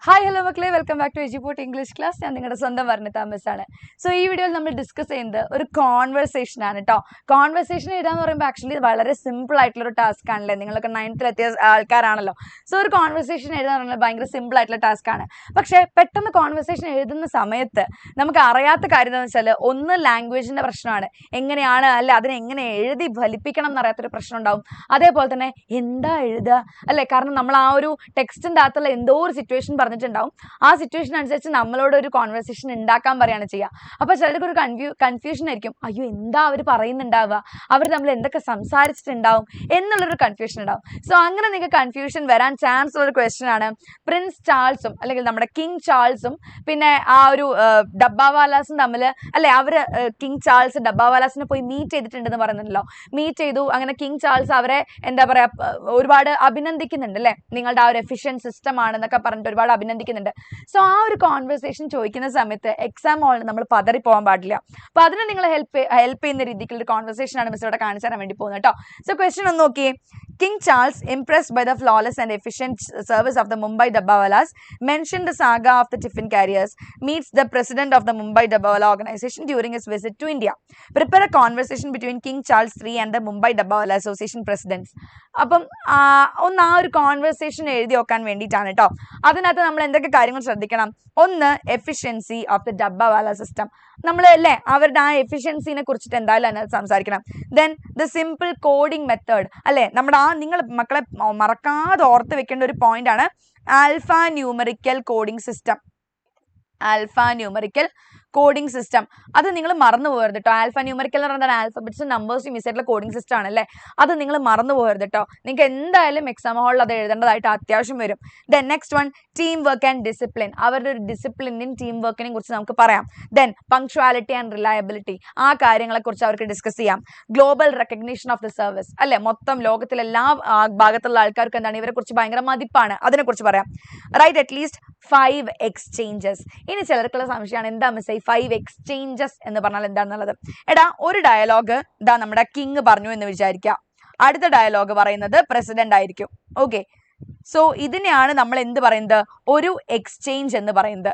Hi hello മക്കളെ, welcome back to Eduport English class. ഞാൻ നിങ്ങളുടെ സ്വന്തം വർണ്ണിത മിസ് ആണ്. സോ ഈ വീഡിയോയിൽ നമ്മൾ ഡിസ്കസ് ചെയ്യുന്നത് ഒരു കോൺവെർസേഷൻ ആണ് കേട്ടോ. കോൺവെർസേഷൻ എഴുതാന്ന് പറയുമ്പോൾ ആക്ച്വലി വളരെ സിമ്പിൾ ആയിട്ടുള്ള ഒരു ടാസ്ക് ആണല്ലേ. നിങ്ങളൊക്കെ 9th എത്തിയ ആൾക്കാരാണല്ലോ. സോ ഒരു കോൺവെർസേഷൻ എഴുതാന്ന് പറയുന്നത് ഭയങ്കര സിമ്പിൾ ആയിട്ടുള്ള ടാസ്ക് ആണ്. പക്ഷേ പെട്ടെന്ന് കോൺവെർസേഷൻ എഴുതുന്ന സമയത്ത് നമുക്ക് അറിയാത്ത കാര്യം എന്താണെന്ന് വെച്ചാൽ, ഒന്ന് ലാംഗ്വേജിന്റെ പ്രശ്നമാണ്, എങ്ങനെയാണ് അല്ലെ അതിനെ എങ്ങനെ എഴുതി ഫലിപ്പിക്കണം എന്നറിയാത്തൊരു പ്രശ്നം ഉണ്ടാവും. അതേപോലെ തന്നെ എന്താ എഴുതുക അല്ലെ, കാരണം നമ്മൾ ആ ഒരു ടെക്സ്റ്റിന്റെ അകത്തുള്ള എന്തോ ഒരു സിറ്റുവേഷൻ പറഞ്ഞിട്ടുണ്ടാവും. ആ സിറ്റുവേഷൻ അനുസരിച്ച് നമ്മളോട് ഒരു കോൺവെർസേഷൻ ഉണ്ടാക്കാൻ പറയാണ് ചെയ്യുക. അപ്പൊ ചിലർക്ക് ഒരു കൺഫ്യൂഷൻ ആയിരിക്കും, അയ്യോ എന്താ അവർ പറയുന്നുണ്ടാവുക, അവർ നമ്മൾ എന്തൊക്കെ സംസാരിച്ചിട്ടുണ്ടാവും എന്നുള്ളൊരു കൺഫ്യൂഷൻ ഉണ്ടാവും. സോ അങ്ങനെ നിങ്ങൾക്ക് കൺഫ്യൂഷൻ വരാൻ ചാൻസ് ഉള്ള ഒരു ക്വസ്റ്റ്യൻ ആണ് പ്രിൻസ് ചാൾസും അല്ലെങ്കിൽ നമ്മുടെ കിങ് ചാൾസും പിന്നെ ആ ഒരു ഡബ്ബാവാലാസും തമ്മിൽ അല്ലെ, അവര് കിങ് ചാൾസ് ഡബ്ബാവാലാസിനെ പോയി മീറ്റ് ചെയ്തിട്ടുണ്ടെന്ന് പറയുന്നുണ്ടല്ലോ. മീറ്റ് ചെയ്തു, അങ്ങനെ കിങ് ചാൾസ് അവരെ എന്താ പറയാ ഒരുപാട് അഭിനന്ദിക്കുന്നുണ്ട് അല്ലെ, നിങ്ങളുടെ ആ ഒരു എഫിഷ്യന്റ് സിസ്റ്റം ആണെന്നൊക്കെ പറഞ്ഞിട്ട് ഒരുപാട് അഭിനന്ദിക്കുന്നുണ്ട്. സോ ആ ഒരു കോൺവെർസേഷൻ ചോദിക്കുന്ന സമയത്ത് എക്സാം ഹോളിൽ നമ്മൾ പതറി പോകാൻ പാടില്ല. അപ്പൊ അതിന് നിങ്ങൾ ഹെൽപ്പ് ചെയ്യുന്ന രീതിക്കുള്ള ഒരു കോൺവെർസേഷൻ ആണ് മിസ് ഇവിടെ കാണിച്ചു തരാൻ വേണ്ടി പോകുന്നത് കേട്ടോ. സോ ക്വസ്റ്റ്യൻ ഒന്ന് നോക്കിയേ. King Charles, impressed by the flawless and efficient service of the Mumbai Dabbawalas, mentioned the saga of the tiffin carriers, meets the president of the Mumbai Dabbawala organization during his visit to India. Prepare a conversation between King Charles III and the Mumbai Dabbawala Association presidents. അപ്പം ഒന്ന് ആ ഒരു conversation എഴുതി വെക്കാൻ വേണ്ടിയിട്ടാണ് കേട്ടോ. അതിനകത്ത് നമ്മൾ എന്തൊക്കെ കാര്യങ്ങൾ ശ്രദ്ധിക്കണം? ഒന്ന്, efficiency of the dabbawala system. നമ്മൾ അല്ലേ അവരുടെ ആ എഫിഷ്യൻസിനെ കുറിച്ചിട്ട് എന്തായാലും അതിനകത്ത് സംസാരിക്കണം. Then the simple coding method അല്ലെ, നമ്മുടെ ആ നിങ്ങൾ മക്കളെ മറക്കാതെ ഓർത്ത് വെക്കേണ്ട ഒരു പോയിന്റ് ആണ് alpha numerical coding system. Alpha numerical coding system അത് നിങ്ങൾ മറന്നു പോകരുത് കേട്ടോ. ആൽഫ ന്യൂമറിക്കൽ എന്ന് പറഞ്ഞാൽ ആൽഫബറ്റ്സും നമ്പേഴ്സും യൂസ് ചെയ്തിട്ടുള്ള കോഡിംഗ് സിസ്റ്റം ആണല്ലേ, അത് നിങ്ങൾ മറന്നു പോകരുത് കേട്ടോ. നിങ്ങൾക്ക് എന്തായാലും എക്സാം ഹോളിൽ അത് എഴുതേണ്ടതായിട്ട് അത്യാവശ്യം വരും. Then next one, team work and discipline. അവരുടെ ഒരു ഡിസിപ്ലിനെയും ടീം വർക്കിനെയും കുറിച്ച് നമുക്ക് പറയാം. ദെൻ പങ്ക്ച്വാലിറ്റി ആൻഡ് റിലയബിലിറ്റി, ആ കാര്യങ്ങളെ കുറിച്ച് അവർക്ക് ഡിസ്കസ് ചെയ്യാം. Global recognition of the service അല്ലെ, മൊത്തം ലോകത്തിലെ എല്ലാ ഭാഗത്തുള്ള ആൾക്കാർക്ക് എന്താണ് ഇവരെ കുറിച്ച് ഭയങ്കര മതിപ്പാണ്, അതിനെക്കുറിച്ച് പറയാം. Right at least 5 exchanges. ഇനി ചിലർക്കുള്ള സംശയമാണ്, എന്താ മിസ് 5 എക്സ്ചേഞ്ചസ് എന്ന് പറഞ്ഞാൽ എന്താണെന്നുള്ളത്. എടാ, ഒരു ഡയലോഗ് ഇതാ നമ്മുടെ കിങ് പറഞ്ഞു എന്ന് വിചാരിക്കാം, അടുത്ത ഡയലോഗ് പറയുന്നത് പ്രസിഡന്റ് ആയിരിക്കും. ഓക്കെ, സോ ഇതിനെയാണ് നമ്മൾ എന്ത് പറയുന്നത്, ഒരു എക്സ്ചേഞ്ച് എന്ന് പറയുന്നത്.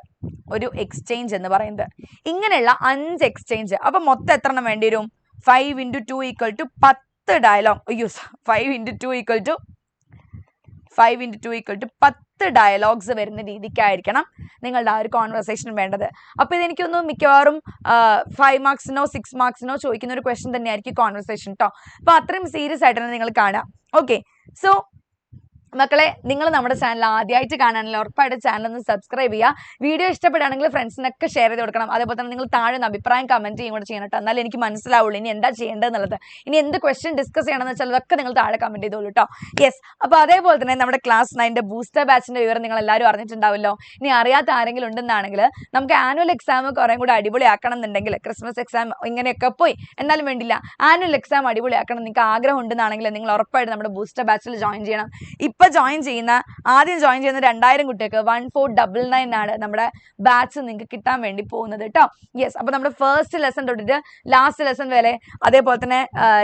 ഒരു എക്സ്ചേഞ്ച് എന്ന് പറയുന്നത് ഇങ്ങനെയുള്ള 5 എക്സ്ചേഞ്ച്. അപ്പൊ മൊത്തം എത്ര എണ്ണം വേണ്ടി വരും? 5 × 2 = 10 ഡയലോഗ്. അയ്യോ, 5 × 2 = 10 ഡയലോഗ്സ് വരുന്ന രീതിക്കായിരിക്കണം നിങ്ങളുടെ ആ ഒരു കോൺവെർസേഷൻ വേണ്ടത്. അപ്പോൾ ഇതെനിക്കൊന്ന് മിക്കവാറും 5 മാർക്സിനോ 6 മാർക്സിനോ ചോദിക്കുന്ന ഒരു ക്വസ്റ്റ്യൻ തന്നെയായിരിക്കും കോൺവെർസേഷൻ കേട്ടോ. അപ്പോൾ അത്രയും സീരിയസ് ആയിട്ടാണ് നിങ്ങൾ കാണുക. ഓക്കെ, സോ മക്കളെ, നിങ്ങൾ നമ്മുടെ ചാനൽ ആദ്യമായിട്ട് കാണാനുള്ള ഉറപ്പായിട്ട് ചാനൽ ഒന്ന് സബ്സ്ക്രൈബ് ചെയ്യുക. വീഡിയോ ഇഷ്ടപ്പെടുകയാണെങ്കിൽ ഫ്രണ്ട്സിനൊക്കെ ഷെയർ ചെയ്ത് കൊടുക്കണം. അതേപോലെ തന്നെ നിങ്ങൾ താഴെ ഒന്ന് അഭിപ്രായം കമൻറ്റ് ചെയ്യും കൂടെ ചെയ്യണം കേട്ടോ. എന്നാലും എനിക്ക് മനസ്സിലാവുള്ളൂ ഇനി എന്താ ചെയ്യേണ്ടതെന്നുള്ളത്. ഇനി എന്ത് ക്വസ്റ്റ്യൻ ഡിസ്കസ് ചെയ്യണമെന്ന് വെച്ചാൽ അതൊക്കെ നിങ്ങൾ താഴെ കമൻറ്റ് ചെയ്തോളൂ കേട്ടോ. യെസ്, അപ്പോൾ അതേപോലെ തന്നെ നമ്മുടെ ക്ലാസ് 9 ബൂസ്റ്റർ ബാച്ചിൻ്റെ വിവരം നിങ്ങൾ എല്ലാവരും അറിഞ്ഞിട്ടുണ്ടാവുമല്ലോ. ഇനി അറിയാത്ത ആരെങ്കിലും ഉണ്ടെന്നാണെങ്കിൽ നമുക്ക് ആനുവൽ എക്സാം കുറേ കൂടെ അടിപൊളിയാക്കണം എന്നുണ്ടെങ്കിൽ, ക്രിസ്മസ് എക്സാം ഇങ്ങനെയൊക്കെ പോയി എന്നാലും വേണ്ടില്ല, ആനുവൽ എക്സാം അടിപൊളിയാക്കണം നിങ്ങൾക്ക് ആഗ്രഹം ഉണ്ടെന്നാണെങ്കിൽ നിങ്ങൾ ഉറപ്പായിട്ട് നമ്മുടെ ബൂസ്റ്റർ ബാച്ചിൽ ജോയിൻ ചെയ്യണം. ആദ്യം ജോയിൻ ചെയ്യുന്ന 2000 കുട്ടികൾക്ക് 1499 ആണ് നമ്മുടെ ബാച്ച് നിങ്ങൾക്ക് കിട്ടാൻ വേണ്ടി പോകുന്നത് കേട്ടോ. യെസ്, അപ്പോൾ നമ്മുടെ ഫസ്റ്റ് ലെസൺ തൊട്ടിട്ട് ലാസ്റ്റ് ലെസൺ വരെ, അതേപോലെ തന്നെ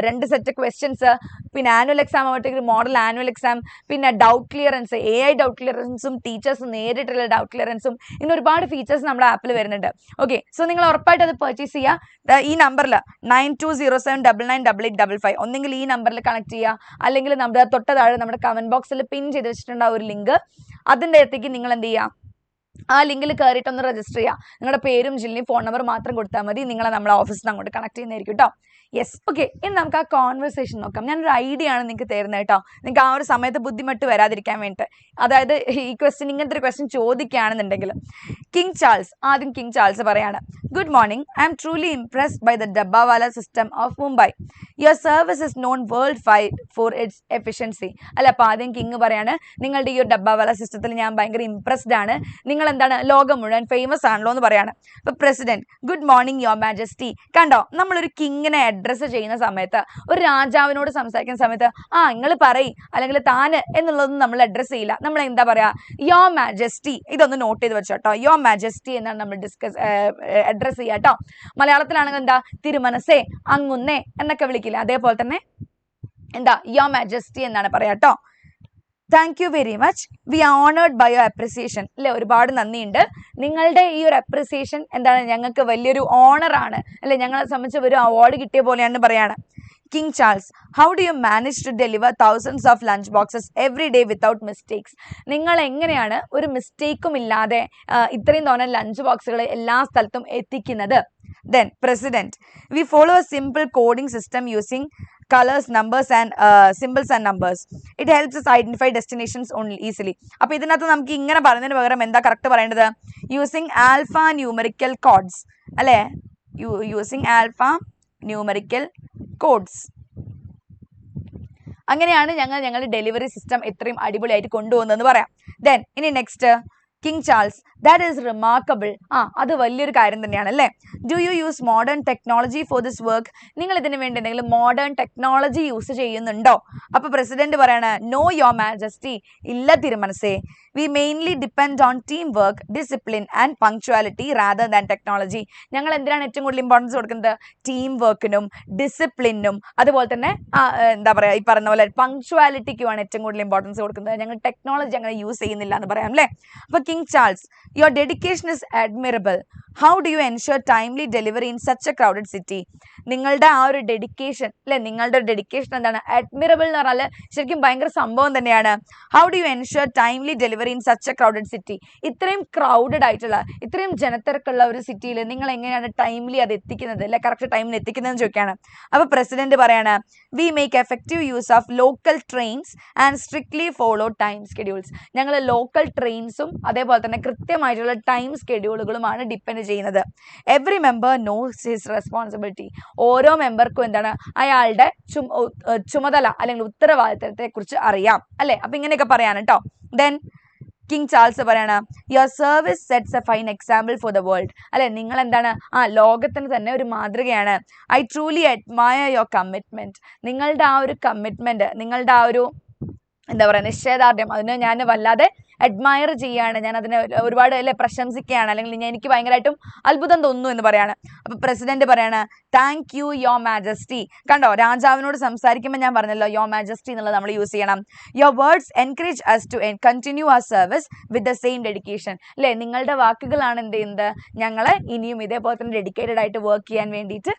2 സെറ്റ് ക്വസ്റ്റ്യൻസ്, പിന്നെ ആനുവൽ എക്സാം ആവട്ടെ മോഡൽ ആനുവൽ എക്സാം, പിന്നെ ഡൗട്ട് ക്ലിയറൻസ്, AI ഡൗട്ട് ക്ലിയറൻസും ടീച്ചേഴ്സ് നേരിട്ടുള്ള ഡൗട്ട് ക്ലിയറൻസും, ഇങ്ങനെ ഒരുപാട് ഫീച്ചേഴ്സ് നമ്മുടെ ആപ്പിൽ വരുന്നുണ്ട്. ഓക്കെ, സോ നിങ്ങൾ ഉറപ്പായിട്ട് അത് പർച്ചേസ് ചെയ്യുക. ഈ നമ്പറിൽ 9207998855 ഒന്നെങ്കിൽ ഈ നമ്പറിൽ കണക്ട് ചെയ്യുക, അല്ലെങ്കിൽ നമ്മുടെ തൊട്ട് താഴെ നമ്മുടെ കമന്റ് ബോക്സിൽ പിൻ ചെയ്ത് വെച്ചിട്ടുണ്ട് ആ ഒരു ലിങ്ക്, അതിൻ്റെ അടുത്തേക്ക് നിങ്ങൾ എന്ത് ചെയ്യുക, ആ ലിങ്കിൽ കയറിയിട്ടൊന്ന് രജിസ്റ്റർ ചെയ്യുക. നിങ്ങളുടെ പേരും ജില്ലയും ഫോൺ നമ്പർ മാത്രം കൊടുത്താൽ മതി, നിങ്ങളെ നമ്മളെ ഓഫീസിൽ നിന്ന് അങ്ങോട്ട് കണക്ട് ചെയ്യുന്നതായിരിക്കും കേട്ടോ. യെസ്, ഓക്കെ, ഇനി നമുക്ക് ആ കോൺവെർസേഷൻ നോക്കാം. ഞാനൊരു ഐഡിയ ആണ് നിങ്ങൾക്ക് തരുന്നത് കേട്ടോ, നിങ്ങൾക്ക് ആ ഒരു സമയത്ത് ബുദ്ധിമുട്ട് വരാതിരിക്കാൻ വേണ്ടിയിട്ട്. അതായത് ഈ ക്വസ്റ്റ്യൻ, ഇങ്ങനത്തെ ഒരു ക്വസ്റ്റ്യൻ ചോദിക്കുകയാണെന്നുണ്ടെങ്കിൽ, ആദ്യം കിങ് ചാൾസ് പറയാണ്, good morning, I am truly impressed by the dabbawala system of Mumbai. Your service is known world wide for its efficiency. അല്ല, അപ്പോൾ ആദ്യം കിങ് പറയാണ്, നിങ്ങളുടെ ഈ ഒരു ഡബ്ബാവാല സിസ്റ്റത്തിൽ ഞാൻ ഭയങ്കര ഇംപ്രസ്ഡ് ആണ്, നിങ്ങൾ എന്താണ് ലോകം മുഴുവൻ ഫേമസ് ആണല്ലോ എന്ന് പറയാണ്. അപ്പോൾ president, good morning your majesty. കണ്ടോ, നമ്മളൊരു കിങ്ങിനെ അഡ്രസ്സ് ചെയ്യുന്ന സമയത്ത്, ഒരു രാജാവിനോട് സംസാരിക്കുന്ന സമയത്ത് നിങ്ങൾ പറയും അല്ലെങ്കിൽ താന് എന്നുള്ളതൊന്നും നമ്മൾ അഡ്രസ്സ് ചെയ്യില്ല. നമ്മൾ എന്താ പറയാ, യുവർ മാജസ്റ്റി. ഇതൊന്ന് നോട്ട് ചെയ്ത് വെച്ചോട്ടോ, യുവർ മാജസ്റ്റി എന്നാണ് നമ്മൾ അഡ്രസ്സ് ചെയ്യുക കേട്ടോ. മലയാളത്തിലാണെങ്കിൽ എന്താ, തിരുമനസേ, അങ്ങുന്നേ എന്നൊക്കെ വിളിക്കില്ല, അതേപോലെ തന്നെ എന്താ യുവർ മാജസ്റ്റി എന്നാണ് പറയാ കേട്ടോ. Thank you very much, we are honoured by your appreciation. അല്ലെ, ഒരുപാട് നന്ദിയുണ്ട്. നിങ്ങളുടെ ഈ ഒരു അപ്രിസിയേഷൻ എന്താണ്, ഞങ്ങൾക്ക് വലിയൊരു ഓണറാണ്. അല്ലെ, ഞങ്ങളെ സംബന്ധിച്ച് ഒരു അവാർഡ് കിട്ടിയ പോലെയാണെന്ന് പറയാണ്. King Charles, how do you manage to deliver thousands of lunch boxes every day without mistakes? നിങ്ങൾ എങ്ങനെയാണ് ഒരു മിസ്റ്റേക്കും ഇല്ലാതെ ഇത്രയും തോന്നെ ലഞ്ച് ബോക്സുകൾ എല്ലാ സ്ഥലത്തും എത്തിക്കുന്നത്? Then President, we follow a simple coding system using colors, numbers and symbols and numbers. It helps us identify destinations only easily. അപ്പോൾ ഇതിനകത്ത് നമുക്ക് ഇങ്ങനെ പറയുന്നതിന് പകരം എന്താ കറക്റ്റ് പറയേണ്ടത്? യൂസിങ് ആൽഫ ന്യൂമറിക്കൽ കോഡ്സ്, അല്ലേ? Using alpha numerical codes. അങ്ങനെയാണ് ഞങ്ങളുടെ ഡെലിവറി സിസ്റ്റം ഇത്രയും അടിപൊളിയായിട്ട് കൊണ്ടുപോകുന്നതെന്ന് പറയാം. ദെൻ ഇനി next, king Charles, that is remarkable. അത് വലിയൊരു കാര്യം തന്നെയാണ് അല്ലേ? Do you use modern technology for this work? നിങ്ങൾ ഇതിന് വേണ്ടി എന്തെങ്കിലും മോഡേൺ ടെക്നോളജി യൂസ് ചെയ്യുന്നുണ്ടോ? അപ്പോൾ പ്രസിഡന്റ് പറയാണ്, നോ യുവർ മാജസ്റ്റി, ഇല്ല തിരുമനസേ. We mainly depend on team work, discipline and punctuality rather than technology. ഞങ്ങൾ എന്തിനാണ് ഏറ്റവും കൂടുതൽ ഇമ്പോർട്ടൻസ് കൊടുക്കുന്നത്? ടീം വർക്കിനും ഡിസിപ്ലിനും അതുപോലെ തന്നെ എന്താ പറയുക, ഈ പറയുന്ന പോലെ പങ്ക്ച്വാലിറ്റിക്കുമാണ് ഏറ്റവും കൂടുതൽ ഇമ്പോർട്ടൻസ് കൊടുക്കുന്നത്. ഞങ്ങൾ ടെക്നോളജി അങ്ങനെ യൂസ് ചെയ്യുന്നില്ല എന്ന് പറയാം അല്ലേ? അപ്പോൾ king Charles, your dedication is admirable. How do you ensure timely delivery in such a crowded city? നിങ്ങളുടെ ആ ഒരു ഡെഡിക്കേഷൻ അല്ലെ, നിങ്ങളുടെ ഡെഡിക്കേഷൻ എന്താണ്? അഡ്മിറബിൾ എന്ന് പറഞ്ഞാൽ ശരിക്കും ഭയങ്കര സംഭവം തന്നെയാണ്. How do U ensure timely delivery in such A crowded city? ഇത്രയും ക്രൗഡഡ് ആയിട്ടുള്ള, ഇത്രയും ജനത്തിരക്കുള്ള ഒരു സിറ്റിയിൽ നിങ്ങൾ എങ്ങനെയാണ് ടൈംലി അത് എത്തിക്കുന്നത്, അല്ലെ കറക്റ്റ് ടൈമിൽ എത്തിക്കുന്നതെന്ന് ചോദിക്കുകയാണ്. അപ്പോൾ പ്രസിഡന്റ് പറയാണ്, we make effective use of local trains and strictly follow time schedules. ഞങ്ങൾ ലോക്കൽ ട്രെയിൻസും അതേപോലെ തന്നെ കൃത്യമായിട്ടുള്ള ടൈം സ്കെഡ്യൂളുകളുമാണ് ഡിപ്പെൻഡ് ചെയ്യുന്നത്. Every member knows his responsibility. ഓരോ മെമ്പർക്കും എന്താണ് അയാളുടെ ചുമതല അല്ലെങ്കിൽ ഉത്തരവാദിത്തത്തെ കുറിച്ച് അറിയാം അല്ലെ? അപ്പൊ ഇങ്ങനെയൊക്കെ പറയാൻ കേട്ടോ. ദെൻ കിങ് ചാൾസ് പറയാണ്, your service sets A fine example for the world. അല്ലെ, നിങ്ങൾ എന്താണ് ലോകത്തിന് തന്നെ ഒരു മാതൃകയാണ്. I truly admire your commitment. നിങ്ങളുടെ ആ ഒരു കമ്മിറ്റ്മെന്റ്, നിങ്ങളുടെ ആ ഒരു എന്താ പറയുക നിശ്ചയദാർഢ്യം, അതിന് ഞാൻ വല്ലാതെ അഡ്മയർ ചെയ്യാണ്, ഞാൻ അതിനെ ഒരുപാട് അല്ലെ പ്രശംസിക്കുകയാണ്, അല്ലെങ്കിൽ എനിക്ക് ഭയങ്കരമായിട്ടും അത്ഭുതം തോന്നുന്നു എന്ന് പറയാണ്. അപ്പൊ പ്രസിഡന്റ് പറയാണ്, താങ്ക് യു യുവർ മാജസ്റ്റി. കണ്ടോ, രാജാവിനോട് സംസാരിക്കുമ്പോൾ ഞാൻ പറഞ്ഞല്ലോ യുവർ മാജസ്റ്റി എന്നുള്ളത് നമ്മൾ യൂസ് ചെയ്യണം. Your words encourage us to continue our service with the same dedication. അല്ലേ, നിങ്ങളുടെ വാക്കുകളാണ് എന്ത് ചെയ്യുന്നത്, ഞങ്ങളെ ഇനിയും ഇതേപോലെ തന്നെ ഡെഡിക്കേറ്റഡ് ആയിട്ട് വർക്ക് ചെയ്യാൻ വേണ്ടിയിട്ട്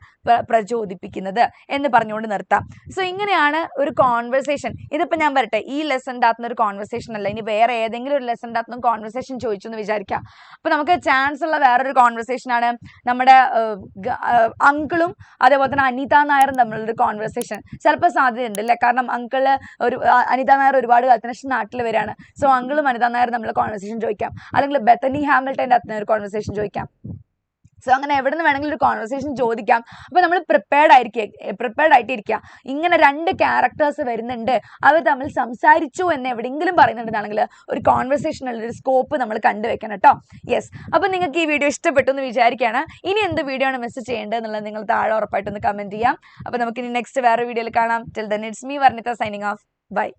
പ്രചോദിപ്പിക്കുന്നത് എന്ന് പറഞ്ഞുകൊണ്ട് നിർത്താം. സോ ഇങ്ങനെയാണ് ഒരു കോൺവെർസേഷൻ. ഇതിപ്പോൾ ഞാൻ പറയട്ടെ, ഈ ലെസൻ്റെ അകത്തുനിന്ന് ഒരു കോൺവെർസേഷൻ അല്ല, ഇനി വേറെ ഏതെങ്കിലും ഒരു ലെസൻ്റെ അകത്തുനിന്ന് കോൺവെർസേഷൻ ചോദിച്ചു എന്ന് വിചാരിക്കാം. അപ്പോൾ നമുക്ക് ചാൻസ് ഉള്ള വേറൊരു കോൺവെർസേഷൻ ആണ് നമ്മുടെ അങ്കിളും അതേപോലെ തന്നെ അനിത നായരും തമ്മിലുള്ളൊരു കോൺവെർസേഷൻ. ചിലപ്പോൾ സാധ്യതയുണ്ട് അല്ലേ, കാരണം അങ്കിള് അനിത നായർ ഒരുപാട് കാലത്തിന് ശേഷം നാട്ടിൽ വരികയാണ്. സോ അങ്കിളും അനിത നായർ തമ്മിലുള്ള കോൺവെർസേഷൻ ചോദിക്കാം, അല്ലെങ്കിൽ ബെത്തനി ഹാമിൽട്ടൻ്റെ അകത്തുനിന്ന് ഒരു കോൺവെർസേഷൻ ചോദിക്കാം. സോ അങ്ങനെ എവിടെ നിന്ന് വേണമെങ്കിലും ഒരു കോൺവെർസേഷൻ ചോദിക്കാം. അപ്പോൾ നമ്മൾ പ്രിപ്പയർഡ് ആയിട്ടിരിക്കുക. ഇങ്ങനെ രണ്ട് ക്യാരക്ടേഴ്സ് വരുന്നുണ്ട്, അവർ തമ്മിൽ സംസാരിച്ചു എന്ന് എവിടെയെങ്കിലും പറയുന്നുണ്ടെന്നാണെങ്കിൽ ഒരു കോൺവെർസേഷനുള്ള ഒരു സ്കോപ്പ് നമ്മൾ കണ്ടുവെക്കണം കേട്ടോ. യെസ്, അപ്പോൾ നിങ്ങൾക്ക് ഈ വീഡിയോ ഇഷ്ടപ്പെട്ടു എന്ന് വിചാരിക്കുകയാണ്. ഇനി എന്ത് വീഡിയോ ആണ് മിസ് ചെയ്യേണ്ടത് എന്നുള്ളത് നിങ്ങൾ താഴെ ഉറപ്പായിട്ടൊന്ന് കമൻറ്റ് ചെയ്യാം. അപ്പോൾ നമുക്ക് ഇനി നെക്സ്റ്റ് വേറെ വീഡിയോയിൽ കാണാം. Till then it's me Varnitha signing off. By.